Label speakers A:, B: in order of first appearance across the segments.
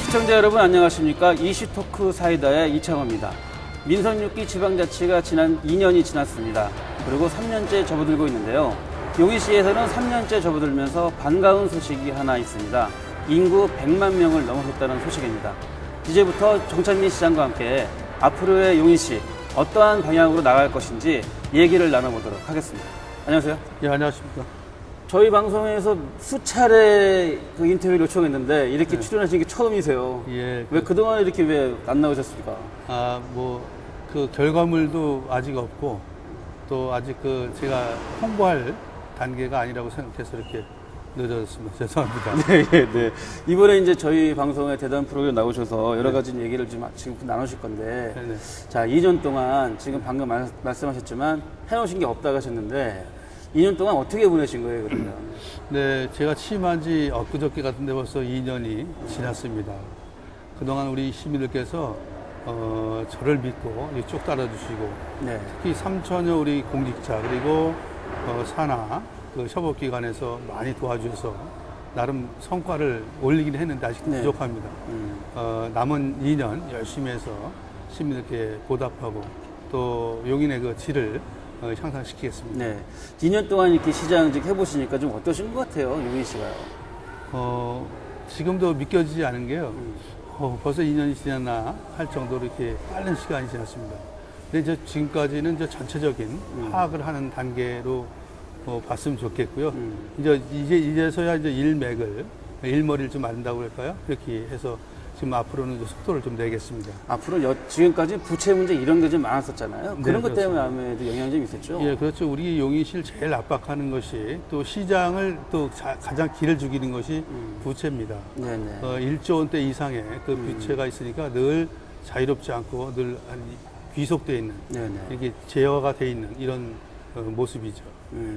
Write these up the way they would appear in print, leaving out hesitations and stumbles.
A: 시청자 여러분 안녕하십니까. 이슈토크 사이다의 이창호입니다. 민선 6기 지방자치가 지난 2년이 지났습니다. 그리고 3년째 접어들고 있는데요. 용인시에서는 3년째 접어들면서 반가운 소식이 하나 있습니다. 인구 100만 명을 넘어섰다는 소식입니다. 이제부터 정찬민 시장과 함께 앞으로의 용인시 어떠한 방향으로 나갈 것인지 얘기를 나눠보도록 하겠습니다. 안녕하세요.
B: 예, 안녕하십니까.
A: 저희 방송에서 수차례 그 인터뷰를 요청했는데 이렇게 출연하신 게 처음이세요.
B: 예.
A: 왜 그동안 이렇게 왜 안 나오셨습니까?
B: 그 결과물도 아직 없고, 또 아직 제가 홍보할 단계가 아니라고 생각해서 이렇게 늦어졌습니다. 죄송합니다.
A: 네. 이번에 이제 저희 방송에 대담 프로그램 나오셔서 여러 가지 얘기를 좀 지금 나누실 건데,
B: 네네.
A: 자, 2년 동안 지금 방금 말씀하셨지만 해놓으신 게 없다고 하셨는데, 2년 동안 어떻게 보내신 거예요, 그러면?
B: 네, 제가 취임한 지 엊그저께 같은데 벌써 2년이 지났습니다. 그동안 우리 시민들께서 저를 믿고 쭉 따라주시고,
A: 네.
B: 특히 3천여 우리 공직자 그리고 산하 협업기관에서 많이 도와주셔서 나름 성과를 올리긴 했는데 아직도
A: 네.
B: 부족합니다. 남은 2년 열심히 해서 시민들께 보답하고 또 용인의 그 질을 향상시키겠습니다.
A: 네. 2년 동안 이렇게 시장직 해보시니까 좀 어떠신 것 같아요, 용인 씨가요?
B: 지금도 믿겨지지 않은 게요. 벌써 2년이 지났나 할 정도로 이렇게 빠른 시간이 지났습니다. 근데 이제 지금까지는 이제 전체적인 파악을 하는 단계로 봤으면 좋겠고요. 이제서야 이제 일머리를 좀 만든다고 할까요? 그렇게 해서 지금 앞으로는 이제 속도를 좀 내겠습니다.
A: 앞으로 지금까지 부채 문제 이런 게 좀 많았었잖아요.
B: 네,
A: 그런 것 때문에
B: 그렇습니다.
A: 아무래도 영향이 좀 있었죠.
B: 예, 그렇죠. 우리 용인시를 제일 압박하는 것이 또 시장을 또 가장 길을 죽이는 것이 부채입니다.
A: 네네.
B: 1조 원대 이상의 그 부채가 있으니까 늘 자유롭지 않고 늘 귀속되어 있는
A: 네네.
B: 이렇게 제어가 되어 있는 이런 모습이죠.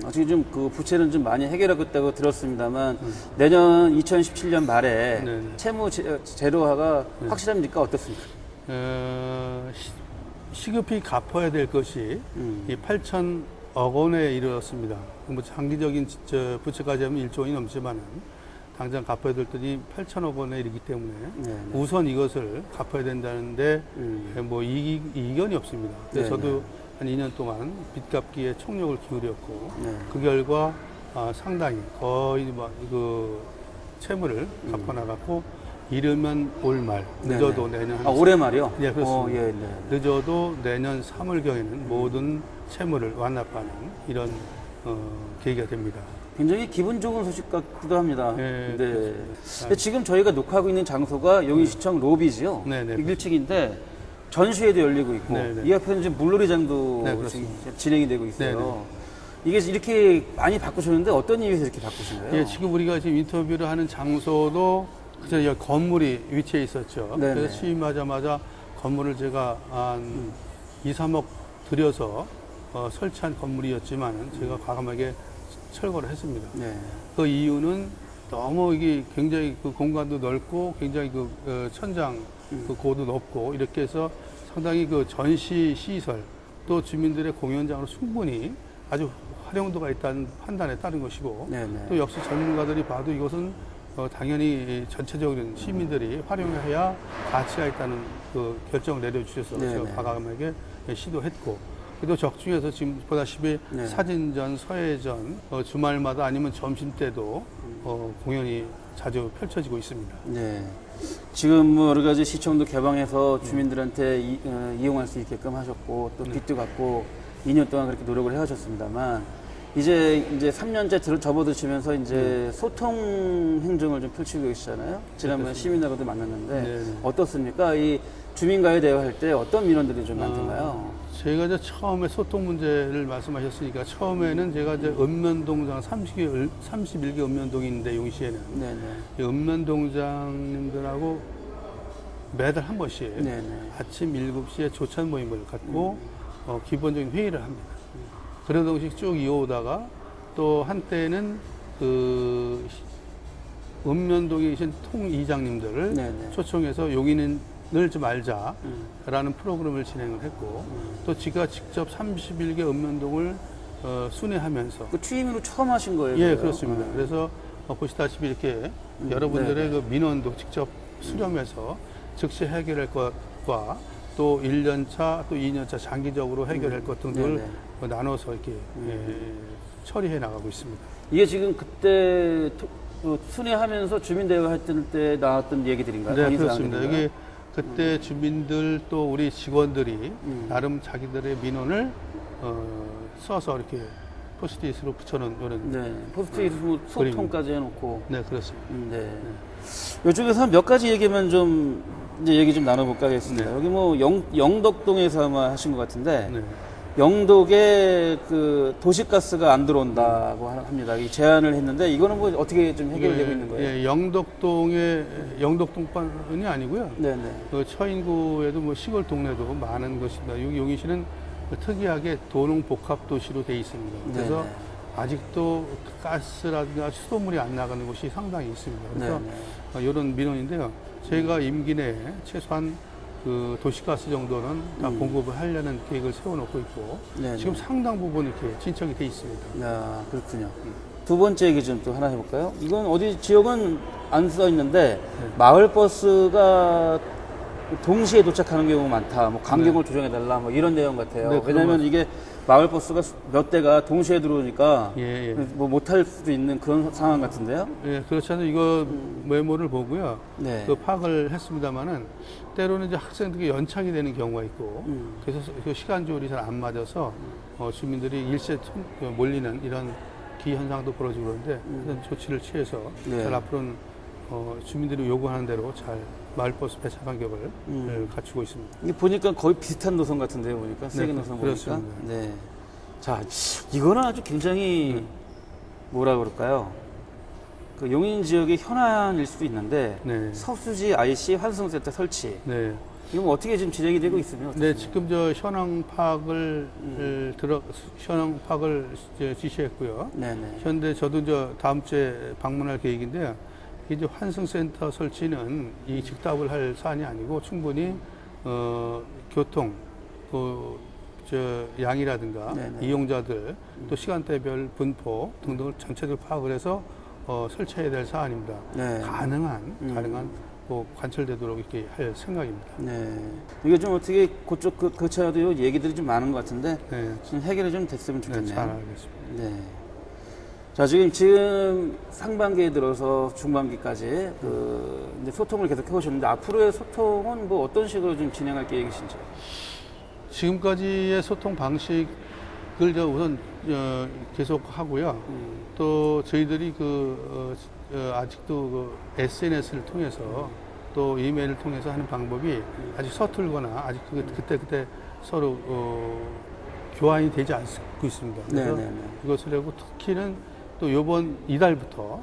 A: 어떻게 좀 그 부채는 좀 많이 해결하겠다고 들었습니다만 내년 2017년 말에
B: 네네.
A: 채무 제로화가 확실합니까? 어떻습니까?
B: 시급히 갚아야 될 것이 이 8천억 원에 이르렀습니다. 뭐 장기적인 부채까지 하면 1조 원이 넘지만은 당장 갚아야 될 돈이 8천억 원에 이르기 때문에
A: 네네.
B: 우선 이것을 갚아야 된다는데 뭐 이견이 없습니다. 그래서
A: 네네.
B: 저도 한 2년 동안 빚 갚기에 총력을 기울였고
A: 네.
B: 그 결과 상당히 거의 그 채무를 갚아 나갔고 이르면 올 말 늦어도 내년
A: 올해 말이요?
B: 예, 그렇습니다.
A: 예, 네.
B: 늦어도 내년 3월경에는 모든 채무를 완납하는 이런 계기가 됩니다.
A: 굉장히 기분 좋은 소식 같기도 합니다.
B: 네,
A: 네.
B: 그렇습니다.
A: 근데 지금 저희가 녹화하고 있는 장소가 용인시청 로비지요.
B: 네네.
A: 1층인데 전시회도 열리고 있고
B: 네네.
A: 이 앞에는 지금 물놀이장도
B: 네,
A: 지금
B: 그렇습니다.
A: 진행이 되고 있어요.
B: 네네.
A: 이게 이렇게 많이 바꾸셨는데 어떤 이유에서 이렇게 바꾸신 거예요?
B: 예, 지금 우리가 지금 인터뷰를 하는 장소도 그저 여기 건물이 위치해 있었죠.
A: 네네.
B: 그래서 취임하자마자 건물을 제가 한 2, 3억 들여서 설치한 건물이었지만 제가 과감하게 철거를 했습니다.
A: 네.
B: 그 이유는 너무 이게 굉장히 그 공간도 넓고 굉장히 천장 그 고도 높고 이렇게 해서 상당히 그 전시 시설 또 주민들의 공연장으로 충분히 아주 활용도가 있다는 판단에 따른 것이고
A: 네네.
B: 또 역시 전문가들이 봐도 이것은 당연히 전체적인 시민들이 활용해야 가치가 있다는 그 결정을 내려주셔서
A: 네네.
B: 제가 과감하게 시도했고 또 적중해서 지금 보다시피
A: 네.
B: 사진전, 서예전, 주말마다 아니면 점심때도 공연이 자주 펼쳐지고 있습니다.
A: 네. 지금 뭐 여러 가지 시청도 개방해서 주민들한테 이용할 수 있게끔 하셨고 또 빚도 갚고 2년 동안 그렇게 노력을 해오셨습니다만 이제 3년째 접어드시면서 이제 소통 행정을 좀 펼치고 계시잖아요. 지난번에 시민들과도 만났는데
B: 네네.
A: 어떻습니까? 이 주민과의 대화할 때 어떤 민원들이 좀 많던가요?
B: 제가 이제 처음에 소통 문제를 말씀하셨으니까 처음에는 제가 이제 읍면동장 31개 읍면동이 있는데 용시에는
A: 네네.
B: 이 읍면동장님들하고 매달 한 번씩
A: 네네.
B: 아침 7시에 조찬 모임을 갖고 기본적인 회의를 합니다. 그런 방식 쭉 이어오다가 또 한때는 그 읍면동에 계신 통이장님들을
A: 네네.
B: 초청해서 용인을 좀 알자라는 프로그램을 진행을 했고 또 제가 직접 31개 읍면동을 순회하면서
A: 그 취임으로 처음 하신 거예요?
B: 예,
A: 그거요?
B: 그렇습니다. 그래서 보시다시피 이렇게 여러분들의
A: 네네.
B: 그 민원도 직접 수렴해서 즉시 해결할 것과 또 1년차 또 2년차 장기적으로 해결할 것 등을 나눠서 이렇게 처리해 나가고 있습니다.
A: 이게 지금 그때 순회하면서 주민대회 할 때 나왔던 얘기들인가요?
B: 네, 그렇습니다. 여기 그때 주민들 또 우리 직원들이 나름 자기들의 민원을 써서 이렇게 포스트잇으로 붙여놓은 이런
A: 네, 포스트잇 소통까지 해놓고.
B: 네, 그렇습니다.
A: 네. 이쪽에서 몇 가지 얘기만 좀 이제 얘기 좀 나눠볼까 하겠습니다. 여기 뭐 영덕동에서 아마 하신 것 같은데
B: 네.
A: 영덕에 그 도시가스가 안 들어온다고 합니다. 이 제안을 했는데 이거는 뭐 어떻게 좀 해결되고 있는 거예요?
B: 예, 영덕동뿐이 아니고요.
A: 네네.
B: 그 처인구에도 뭐 시골 동네도 많은 것입니다. 여기 용인시는 특이하게 도농복합 도시로 돼 있습니다. 그래서
A: 네네.
B: 아직도 가스라든가 수돗물이 안 나가는 곳이 상당히 있습니다. 그래서 이런 민원인데요. 저희가 임기 내에 최소한 그 도시가스 정도는 다 공급을 하려는 계획을 세워놓고 있고
A: 네네.
B: 지금 상당 부분 이렇게 진척이 돼 있습니다.
A: 야, 그렇군요. 두 번째 기준 또 하나 해볼까요? 이건 어디 지역은 안 써 있는데 마을 버스가 동시에 도착하는 경우가 많다. 뭐 간격을 조정해달라. 뭐 이런 내용 같아요.
B: 네,
A: 왜냐하면 이게 마을 버스가 몇 대가 동시에 들어오니까
B: 예.
A: 뭐 못할 수도 있는 그런 상황 같은데요.
B: 예, 그렇지 않아도 이거 메모를 보고요.
A: 네.
B: 그 파악을 했습니다만은 때로는 이제 학생들이 연착이 되는 경우가 있고 그래서 그 시간 조율이 잘 안 맞아서 주민들이 일시에 몰리는 이런 기현상도 벌어지고 그러는데 그런 조치를 취해서
A: 네.
B: 잘 앞으로는 주민들이 요구하는 대로 잘 마을버스 배차 간격을 갖추고 있습니다.
A: 이게 보니까 거의 비슷한 노선 같은데요, 보니까 세계 노선 보니까.
B: 그렇습니다.
A: 네. 자, 이거는 아주 굉장히 뭐라 그럴까요? 그 용인 지역의 현안일 수도 있는데
B: 네.
A: 서수지 IC 환승센터 설치.
B: 네.
A: 이건 어떻게 지금 진행이 되고 있으면?
B: 네, 지금 저 현황 파악을 지시했고요.
A: 네네.
B: 현재 저도 다음 주에 방문할 계획인데요. 이제 환승센터 설치는 이 즉답을 할 사안이 아니고 충분히 교통, 양이라든가
A: 네네.
B: 이용자들 또 시간대별 분포 등등을 전체적으로 파악을 해서 설치해야 될 사안입니다.
A: 네.
B: 가능한 뭐 관철되도록 이렇게 할 생각입니다.
A: 네. 이게 좀 어떻게 그쪽 그 차도 얘기들이 좀 많은 것 같은데
B: 네,
A: 좀 해결이 좀 됐으면
B: 네,
A: 좋겠네요.
B: 잘 알겠습니다.
A: 네. 자, 지금 상반기에 들어서 중반기까지 이제 소통을 계속 해오셨는데 앞으로의 소통은 뭐 어떤 식으로 좀 진행할 계획이신지?
B: 지금까지의 소통 방식을 우선 계속 하고요. 또 저희들이 아직도 SNS를 통해서 또 이메일을 통해서 하는 방법이 아직 서툴거나 아직 그때 서로 교환이 되지 않고 있습니다. 그래서 이것을 하고 특히는 또 이달부터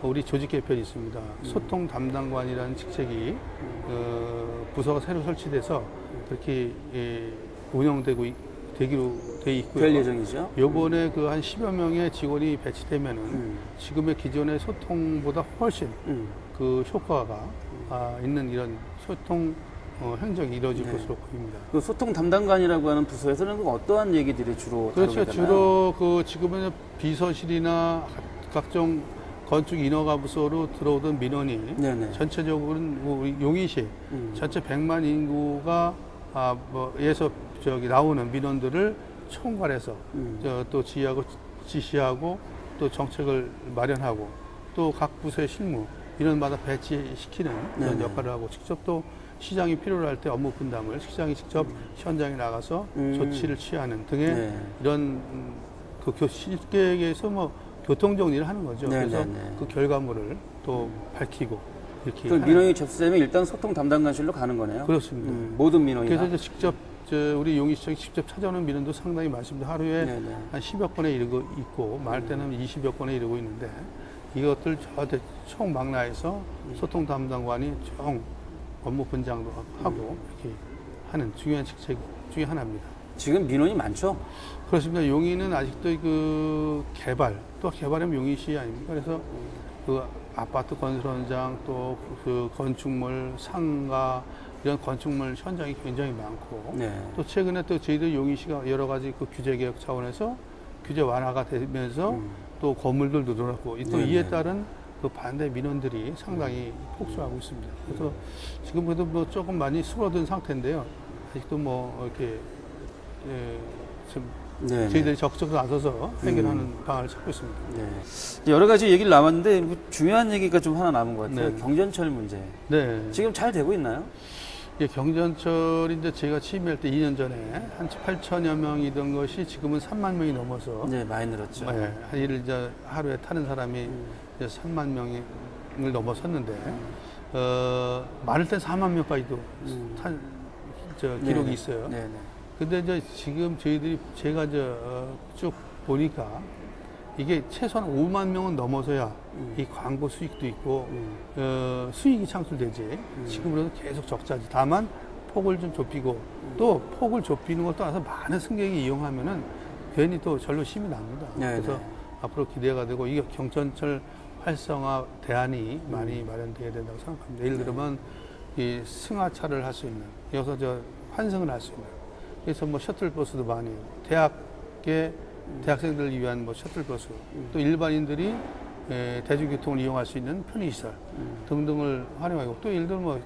B: 우리 조직 개편이 있습니다. 소통 담당관이라는 직책이 부서가 새로 설치돼서 그렇게 되기로 돼 있고요.
A: 될 예정이죠.
B: 요번에 한 10여 명의 직원이 배치되면은 지금의 기존의 소통보다 훨씬 그 효과가 있는 이런 소통 행정이 이루어질 것으로 보입니다.
A: 그 소통 담당관이라고 하는 부서에서는 어떠한 얘기들이 주로
B: 그렇죠.
A: 다루게
B: 주로 지금은 비서실이나 각종 건축 인허가 부서로 들어오던 민원이 전체적으로는 우리 용인시 전체 100만 인구가 에서 나오는 민원들을 총괄해서 또 지시하고 또 정책을 마련하고 또 각 부서의 실무 민원마다 배치시키는 그런 역할을 하고 직접 또 시장이 필요로 할 때 업무 분담을 시장이 직접 현장에 나가서 조치를 취하는 등의 이런 쉽게 얘기해서 교통 정리를 하는 거죠. 그래서 그 결과물을 또 밝히고 이렇게.
A: 민원이 접수되면 일단 소통 담당관실로 가는 거네요.
B: 그렇습니다.
A: 모든 민원이.
B: 그래서 이제 직접 우리 용인시청이 직접 찾아오는 민원도 상당히 많습니다. 하루에 한 10여 건에 이르고 있고 많을 때는 20여 건에 이르고 있는데 이것들 총 망라해서 소통 담당관이 총 업무 분장도 하고 이렇게 하는 중요한 직책 중에 하나입니다.
A: 지금 민원이 많죠?
B: 그렇습니다. 용인은 아직도 개발하면 용인시 아닙니까? 그래서 아파트 건설 현장 또 건축물 상가 이런 건축물 현장이 굉장히 많고 또 최근에 또 저희들 용인시가 여러 가지 규제 개혁 차원에서 규제 완화가 되면서 또 건물들도 늘어났고 또 이에 따른 그 반대 민원들이 상당히 폭주하고 있습니다. 그래서 지금 그래도 뭐 조금 많이 수그러든 상태인데요. 아직도 뭐 이렇게 좀
A: 네,
B: 저희들이 적극적으로 나서서 해결하는 방안을 찾고 있습니다.
A: 네. 여러 가지 얘기를 남았는데 뭐 중요한 얘기가 좀 하나 남은 것 같아요.
B: 네.
A: 경전철 문제.
B: 네.
A: 지금 잘 되고 있나요?
B: 예, 경전철이 이제 제가 취임할 때 2년 전에 한 8천여 명이던 것이 지금은 3만 명이 넘어서
A: 네, 많이 늘었죠.
B: 예, 이를 이제 하루에 타는 사람이 이제 3만 명을 넘어섰는데 많을 땐 4만 명까지도 탄 기록이
A: 네네.
B: 있어요.
A: 네네.
B: 근데 이제 지금 제가 이제 쭉 보니까 이게 최소한 5만 명은 넘어서야 이 광고 수익도 있고 수익이 창출되지. 지금으로는 계속 적자지. 다만 폭을 좀 좁히고 또 폭을 좁히는 것도 떠나서 많은 승객이 이용하면은 괜히 또 절로 힘이 납니다.
A: 네네.
B: 그래서 앞으로 기대가 되고 이게 경전철 활성화 대안이 많이 마련돼야 된다고 생각합니다. 예를 들면 이 승하차를 할 수 있는 여기서 저 환승을 할 수 있는 그래서 뭐 셔틀버스도 많이 대학생들을 위한 뭐 셔틀버스 또 일반인들이 대중교통을 이용할 수 있는 편의시설 등등을 활용하고 또 예를 들면 뭐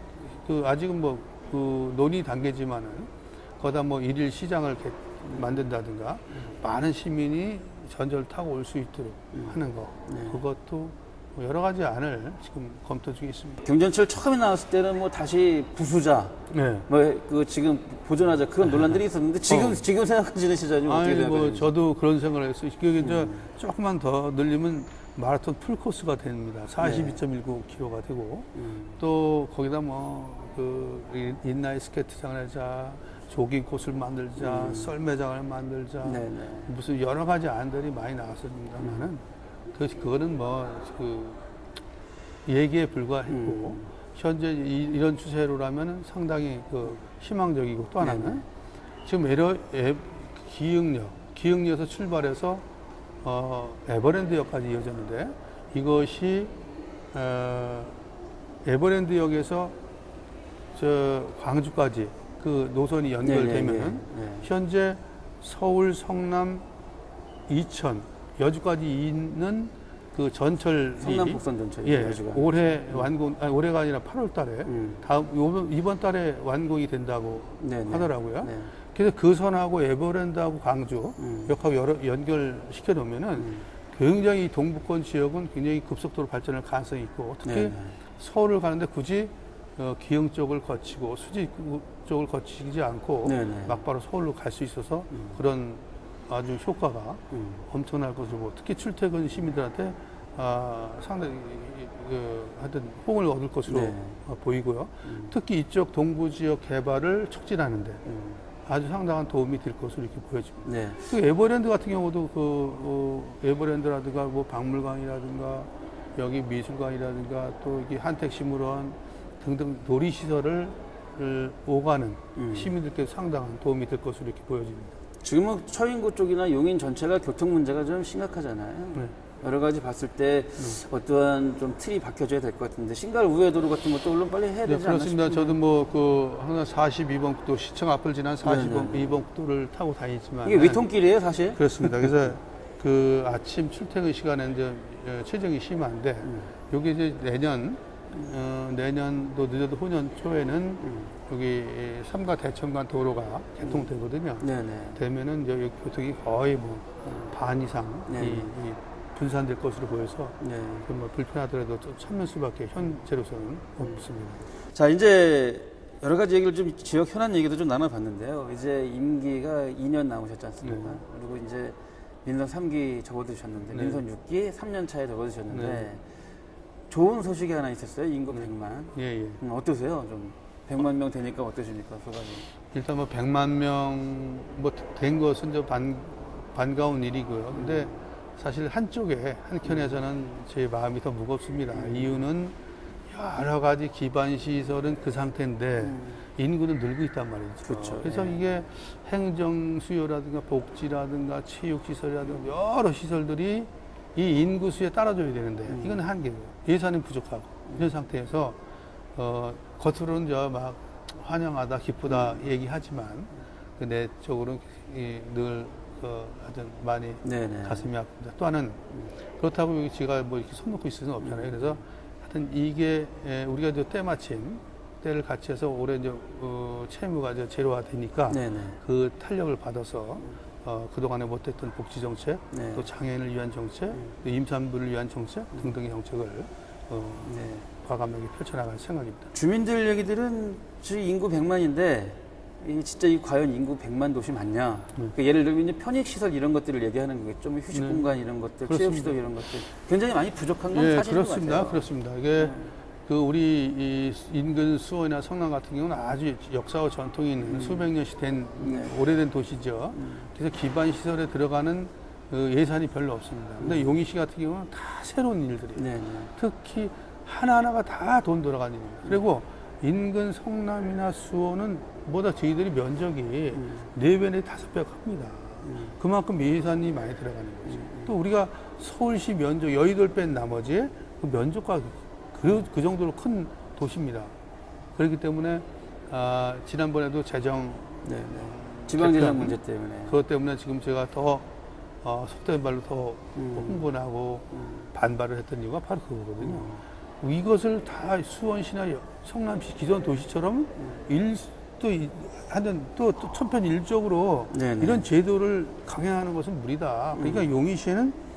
B: 그 아직은 뭐 그 논의 단계지만은 거기다 뭐 일일 시장을 만든다든가 많은 시민이 전철 타고 올 수 있도록 하는 거 그것도 뭐 여러 가지 안을 지금 검토 중에 있습니다.
A: 경전철 처음에 나왔을 때는 뭐 다시 부수자,
B: 네.
A: 뭐 그 지금 보존하자 그런 논란들이 있었는데 지금 생각하시는 시절이 어떻게
B: 아니 뭐
A: 생각하시는지?
B: 저도 그런 생각을 했어요. 그게 이제 조금만 더 늘리면 마라톤 풀코스가 됩니다. 42.19km가 되고 또 거기다 뭐 그 인라인 스케이트장을 하자, 조깅 코스를 만들자, 썰매장을 만들자,
A: 네네.
B: 무슨 여러 가지 안들이 많이 나왔습니다만은 그거는 뭐 그 얘기에 불과했고 현재 이런 추세로라면은 상당히 그 희망적이고 또 하나는
A: 네네.
B: 지금 기흥역에서 출발해서 에버랜드역까지 이어졌는데 이것이 에버랜드역에서 저 광주까지 그 노선이 연결되면은
A: 네네네. 네.
B: 현재 서울, 성남, 이천, 여주까지 있는 그 전철이
A: 성남 북선 전철이
B: 예,
A: 여주가.
B: 올해 올해가 아니라 8월 달에 이번 달에 완공이 된다고
A: 네네.
B: 하더라고요.
A: 네.
B: 그래서 그 선하고 에버랜드하고 광주 역하고 연결시켜 놓으면은 굉장히 동북권 지역은 굉장히 급속도로 발전할 가능성이 있고 특히
A: 네네.
B: 서울을 가는데 굳이 기흥 쪽을 거치고 수지 쪽을 거치지 않고
A: 네네.
B: 막바로 서울로 갈 수 있어서 그런 아주 효과가 엄청날 것으로 보고 특히 출퇴근 시민들한테 상당히 하여튼 호응을 얻을 것으로
A: 네.
B: 보이고요. 특히 이쪽 동부 지역 개발을 촉진하는데 아주 상당한 도움이 될 것으로 이렇게 보여집니다.
A: 네.
B: 그 에버랜드 같은 경우도 에버랜드라든가 뭐 박물관이라든가 여기 미술관이라든가 또 여기 한택식물원 등등 놀이시설을 오가는 시민들께 상당한 도움이 될 것으로 이렇게 보여집니다.
A: 지금은 처인구 쪽이나 용인 전체가 교통 문제가 좀 심각하잖아요.
B: 네.
A: 여러 가지 봤을 때 어떠한 좀 틀이 박혀져야 될 것 같은데 신갈 우회도로 같은 것도 물론 빨리 해야
B: 네,
A: 되지 않나
B: 그렇습니다.
A: 싶은데.
B: 저도 뭐 항상 42번 국도 시청 앞을 지난 42번 국도를 타고 다니지만
A: 이게 위통길이에요, 사실?
B: 그렇습니다. 그래서 그 아침 출퇴근 시간에 이제 체증이 심한데 여기 이제 내년도 늦어도 후년 초에는 여기 삼가 대천 간 도로가 개통되거든요.
A: 네네.
B: 되면은 이제 여기 교통이 거의 뭐 반 이상
A: 네.
B: 이 분산될 것으로 보여서
A: 네.
B: 뭐 불편하더라도 좀 참을 수밖에 현재로서는 없습니다.
A: 자, 이제 여러 가지 얘기를 좀 지역 현안 얘기도 좀 나눠봤는데요. 이제 임기가 2년 남으셨지 않습니까?
B: 네.
A: 그리고 이제 민선 3기 접어드셨는데,
B: 네.
A: 민선 6기 3년 차에 접어드셨는데,
B: 네.
A: 좋은 소식이 하나 있었어요. 인구 100만.
B: 예, 예.
A: 어떠세요? 좀 100만 명 되니까 어떠십니까? 소감이.
B: 일단 뭐 100만 명 뭐 된 것은 좀 반가운 일이고요. 근데 사실 한켠에서는 제 마음이 더 무겁습니다. 이유는 여러 가지 기반 시설은 그 상태인데 인구는 늘고 있단 말이죠.
A: 그렇죠.
B: 그래서
A: 예.
B: 이게 행정 수요라든가 복지라든가 체육 시설이라든가 여러 시설들이 이 인구 수에 따라줘야 되는데 이건 한계고요. 예산이 부족하고 이런 상태에서 겉으로는 막 환영하다 기쁘다 얘기하지만 그 내적으로는 늘 하여튼 많이
A: 네네.
B: 가슴이 아픕니다. 또 하나는 그렇다고 여기 제가 뭐 이렇게 손 놓고 있을 수는 없잖아요. 그래서 하여튼 이게 우리가 이제 때마침 때를 같이 해서 올해 이제 채무가 이제 제로화 되니까
A: 네네.
B: 그 탄력을 받아서 그동안에 못했던 복지 정책,
A: 네.
B: 또 장애인을 위한 정책, 또 임산부를 위한 정책 등등의 정책을
A: 네.
B: 과감하게 펼쳐나갈 생각입니다.
A: 주민들 얘기들은 저희 인구 100만인데 진짜 이 과연 인구 100만 도시 맞냐? 그러니까 예를 들면 이제 편익 시설 이런 것들을 얘기하는 거겠죠. 뭐 휴식
B: 네.
A: 공간 이런 것들,
B: 그렇습니다.
A: 체육 시설 이런 것들 굉장히 많이 부족한 건
B: 예,
A: 사실인 것
B: 그렇습니다.
A: 같아요.
B: 그렇습니다. 이게 그 우리 이 인근 수원이나 성남 같은 경우는 아주 역사와 전통이 있는 수백 년씩 된
A: 네.
B: 오래된 도시죠. 그래서 기반 시설에 들어가는 그 예산이 별로 없습니다. 근데 용인시 같은 경우는 다 새로운 일들이에요.
A: 네, 네.
B: 특히 하나하나가 다 돈 들어가는 일입니다. 그리고 인근 성남이나 수원은 뭐다 저희들이 면적이 4배 내지 5배가 큽니다. 그만큼 예산이 많이 들어가는 거죠. 또 우리가 서울시 면적 여의도를 뺀 나머지 그 면적과 그 정도로 큰 도시입니다. 그렇기 때문에 지난번에도 재정
A: 네, 네. 지방재정
B: 개편,
A: 문제 때문에.
B: 그것 때문에 지금 제가 더 속된 말로 더 흥분하고 반발을 했던 이유가 바로 그거거든요. 이것을 다 수원시나 성남시 기존 도시처럼 하는 또 천편일적으로
A: 네네.
B: 이런 제도를 강행하는 것은 무리다. 그러니까 용인시에는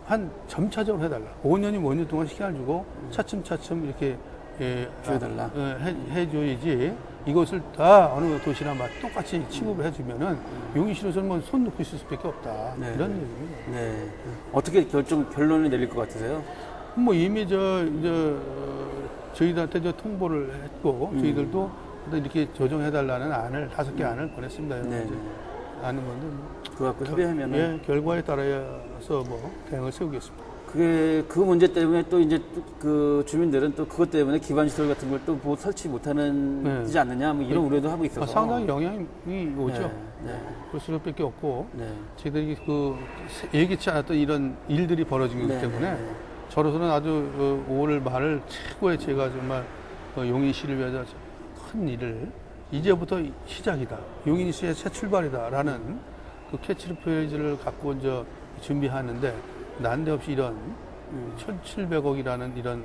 B: 한 점차적으로 해달라. 5년이면 5년 동안 시간을 주고 차츰차츰 이렇게
A: 줄여달라.
B: 해줘야지 이것을 다 어느 도시나 똑같이 취급을 해주면은 용인시로서는 뭐 손 놓고 있을 수밖에 없다.
A: 네.
B: 이런 얘기입니다.
A: 네. 어떻게 결론을 내릴 것 같으세요?
B: 뭐 이미 저희들한테 통보를 했고 저희들도 이렇게 조정해달라는 안을 5개 안을 보냈습니다. 여러
A: 네.
B: 가지 아는 건데
A: 그거 갖고 협의하면은
B: 예, 결과에 따라서 뭐 대응을 세우겠습니다.
A: 그게 그 문제 때문에 또 이제 그 주민들은 또 그것 때문에 기반 시설 같은 걸 또 뭐 설치 못하는
B: 네.
A: 지 않느냐 뭐 이런 우려도 하고 있어서
B: 상당히 영향이 오죠.
A: 네. 네.
B: 그럴 수밖에 없고
A: 네.
B: 저희들이 그 예기치 않았던 이런 일들이 벌어지기
A: 네.
B: 때문에
A: 네.
B: 저로서는 아주 5월 말을 최고의 제가 정말 용인시를 위해서 큰 일을 이제부터 시작이다. 용인시의 새 출발이다라는 그 캐치프레이즈를 갖고 이제 준비하는데 난데없이 이런 1,700억이라는 이런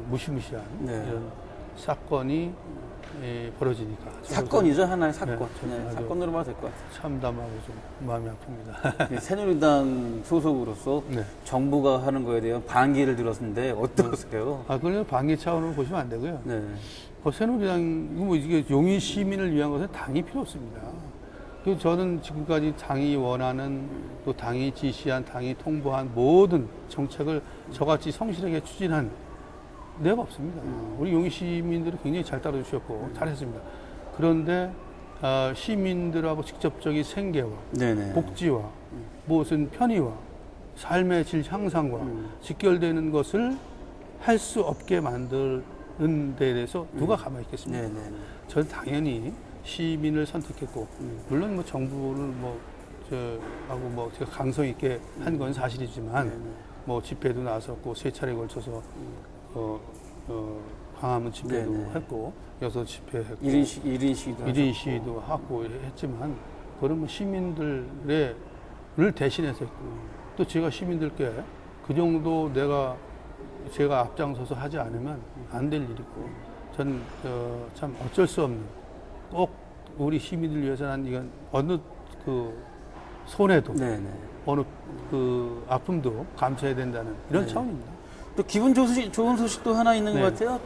B: 무시무시한
A: 네.
B: 이런 사건이 벌어지니까
A: 사건이죠, 하나의 사건.
B: 네,
A: 네,
B: 아주
A: 사건으로 봐도 될 것 같아요.
B: 참담하고 좀 마음이 아픕니다.
A: 새누리당 소속으로서
B: 네.
A: 정부가 하는 거에 대한 반기를 들었는데 어떠세요?
B: 그걸 방기 차원으로 보시면 안 되고요.
A: 네.
B: 새누리당, 뭐 이게 용인 시민을 위한 것은 당이 필요 없습니다. 그리고 저는 지금까지 당이 원하는 또 당이 지시한 당이 통보한 모든 정책을 저같이 성실하게 추진한 데가 없습니다. 우리 용인 시민들이 굉장히 잘 따라주셨고 잘했습니다. 그런데 시민들하고 직접적인 생계와
A: 네네.
B: 복지와 무슨 편의와 삶의 질 향상과 직결되는 것을 할 수 없게 만드는 데 대해서 누가 가만히 있겠습니까?
A: 네네.
B: 저는 당연히 시민을 선택했고 물론 뭐 정부를 하고 뭐 제가 강성 있게 한 건 사실이지만 뭐 집회도 나섰고 3차례에 걸쳐서 광화문 집회도
A: 네네.
B: 했고 여서 집회했고
A: 1인 시위도
B: 1인 시위도 하고 했지만 그런 뭐 시민들을 대신해서 했고 또 제가 시민들께 그 정도 제가 앞장서서 하지 않으면 안 될 일이고 전 참 어쩔 수 없는 꼭 우리 시민들 위해서는 이건 어느 그 손해도
A: 네네.
B: 어느 그 아픔도 감수해야 된다는 이런
A: 네.
B: 차원입니다.
A: 또 기분 좋은 소식도 하나 있는
B: 네.
A: 것 같아요.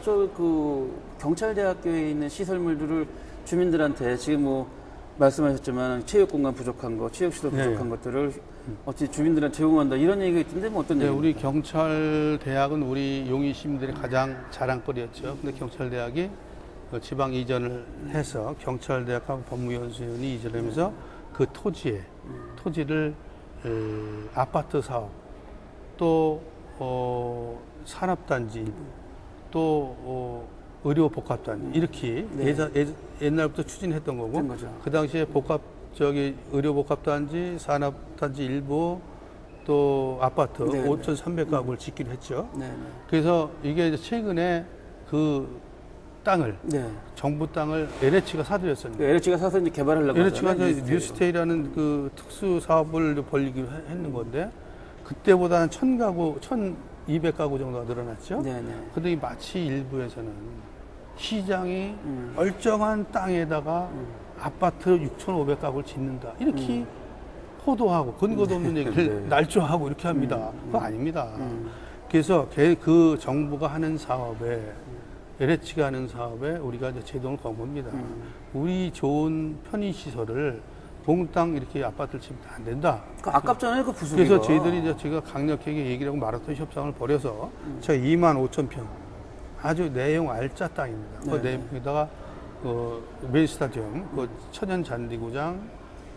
A: 경찰대학교에 있는 시설물들을 주민들한테 지금 뭐 말씀하셨지만 체육 공간 부족한 거, 체육 시설
B: 네.
A: 부족한 것들을 어떻게 주민들한테 제공한다 이런 얘기가 있던데 뭐 어떤
B: 네,
A: 얘기입니까?
B: 우리 경찰대학은 우리 용인 시민들의 가장 자랑거리였죠. 근데 경찰대학이 지방 이전을 해서 경찰대학하고 법무연수원이 이전하면서 그 토지를 아파트 사업 또 산업단지 일부 또 의료복합단지 이렇게
A: 네.
B: 옛날부터 추진했던 거고
A: 된 거죠.
B: 그 당시에 의료복합단지 산업단지 일부 또 아파트
A: 네,
B: 5,300가구를 짓기로 했죠.
A: 네네.
B: 그래서 이게 이제 최근에 그 땅을
A: 네.
B: 정부 땅을 LH가 사들였습니다.
A: LH가 사서 이제 개발하려고
B: LH가
A: 하잖아요.
B: 뉴스테이라는 그 특수 사업을 벌리기로 했는 건데 그때보다는 1,000가구, 1,200가구 정도가 늘어났죠.
A: 네네.
B: 근데 마치 일부에서는 시장이 멀쩡한 땅에다가 아파트 6,500가구를 짓는다. 이렇게 호도하고 근거도 없는 얘기를
A: 네.
B: 날조하고 이렇게 합니다. 그거 아닙니다. 그래서 그 정부가 하는 사업에 LH가 하는 사업에 우리가 이제 제동을 건 겁니다. 우리 좋은 편의시설을 몽땅 이렇게 아파트를 지으면 안 된다.
A: 아깝잖아요, 그 부수기가.
B: 그래서 저희들이 이제 제가 강력하게 얘기를 하고 마라톤 협상을 벌여서 제가 25,000평 아주 내용 알짜 땅입니다. 그
A: 네.
B: 내용에다가 메인 스타디움, 그 천연 잔디구장,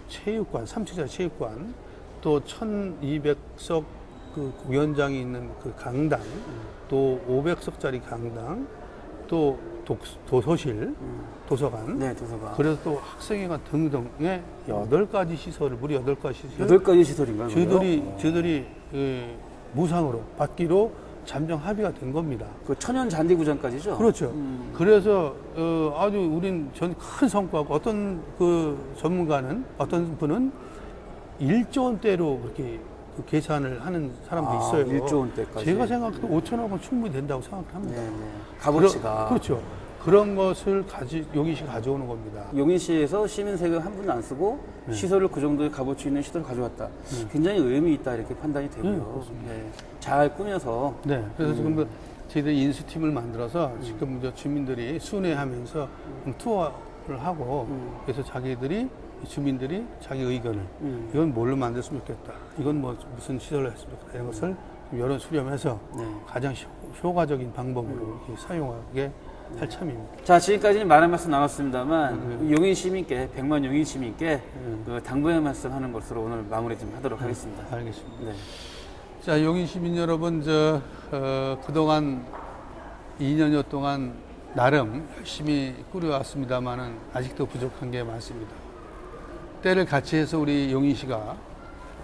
B: 체육관, 3층짜리 체육관, 또 1,200석 그 공연장이 있는 그 강당, 또 500석짜리 강당, 또 도서실, 도서관.
A: 네, 도서관.
B: 그래서 또 학생회관 등등의 8가지 시설을, 무려 8가지 시설.
A: 8가지 시설인가요?
B: 저희들이 무상으로 받기로 잠정 합의가 된 겁니다.
A: 그 천연 잔디구장까지죠?
B: 그렇죠. 그래서 아주 우린 전 큰 성과고 어떤 그 전문가는 어떤 분은 1조 원대로 그렇게 그 계산을 하는 사람도 있어요.
A: 1조 원대까지.
B: 제가 생각해도 5천억은 충분히 된다고 생각합니다.
A: 네네. 값어치가.
B: 그렇죠. 그런 것을 용인시 가져오는 겁니다.
A: 용인시에서 시민 세금 한 푼도 안 쓰고 시설을 그 정도의 값어치 있는 시설을 가져왔다. 굉장히 의미 있다 이렇게 판단이 되고요. 네. 잘 꾸며서.
B: 네. 그래서 지금 저희들이 인수팀을 만들어서 지금 이제 주민들이 순회하면서 투어를 하고 그래서 주민들이 자기 의견을 이건 뭘로 만들었으면 좋겠다. 이건 뭐 무슨 시설로 했으면 좋겠다. 이런 것을 여론 수렴해서
A: 네.
B: 가장 효과적인 방법으로 이렇게 사용하게 할 참입니다.
A: 자, 지금까지 많은 말씀 나눴습니다만 용인 시민께, 100만 용인 시민께 그 당부의 말씀하는 것으로 오늘 마무리 좀 하도록 하겠습니다.
B: 알겠습니다.
A: 네.
B: 자, 용인 시민 여러분, 그동안 2년여 동안 나름 열심히 꾸려왔습니다만은 아직도 부족한 게 많습니다. 때를 같이 해서 우리 용인시가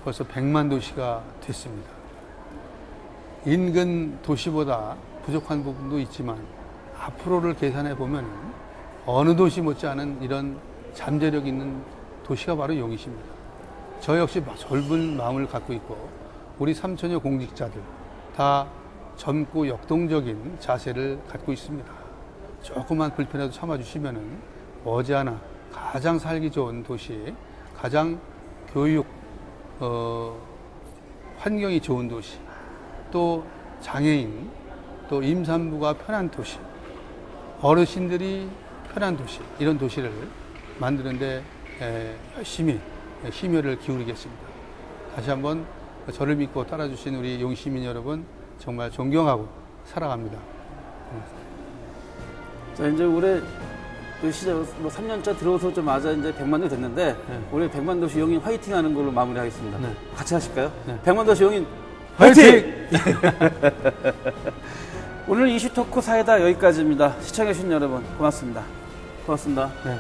B: 벌써 100만 도시가 됐습니다. 인근 도시보다 부족한 부분도 있지만 앞으로를 계산해 보면 어느 도시 못지않은 이런 잠재력 있는 도시가 바로 용인시입니다. 저 역시 젊은 마음을 갖고 있고 우리 3천여 공직자들 다 젊고 역동적인 자세를 갖고 있습니다. 조금만 불편해도 참아주시면은 머지않아 가장 살기 좋은 도시, 가장 교육 환경이 좋은 도시, 또 장애인, 또 임산부가 편한 도시, 어르신들이 편한 도시, 이런 도시를 만드는데 열심히 심혈을 기울이겠습니다. 다시 한번 저를 믿고 따라주신 우리 용시민 여러분 정말 존경하고 살아갑니다.
A: 자, 이제 올해 그 시작, 3년차 들어서자마자 이제 100만 도 됐는데, 올해 100만 도시 용인 화이팅 하는 걸로 마무리 하겠습니다.
B: 네.
A: 같이 하실까요?
B: 네.
A: 100만 도시 용인
B: 화이팅!
A: 오늘 이슈토크 사이다 여기까지입니다. 시청해주신 여러분, 고맙습니다. 고맙습니다.
B: 네.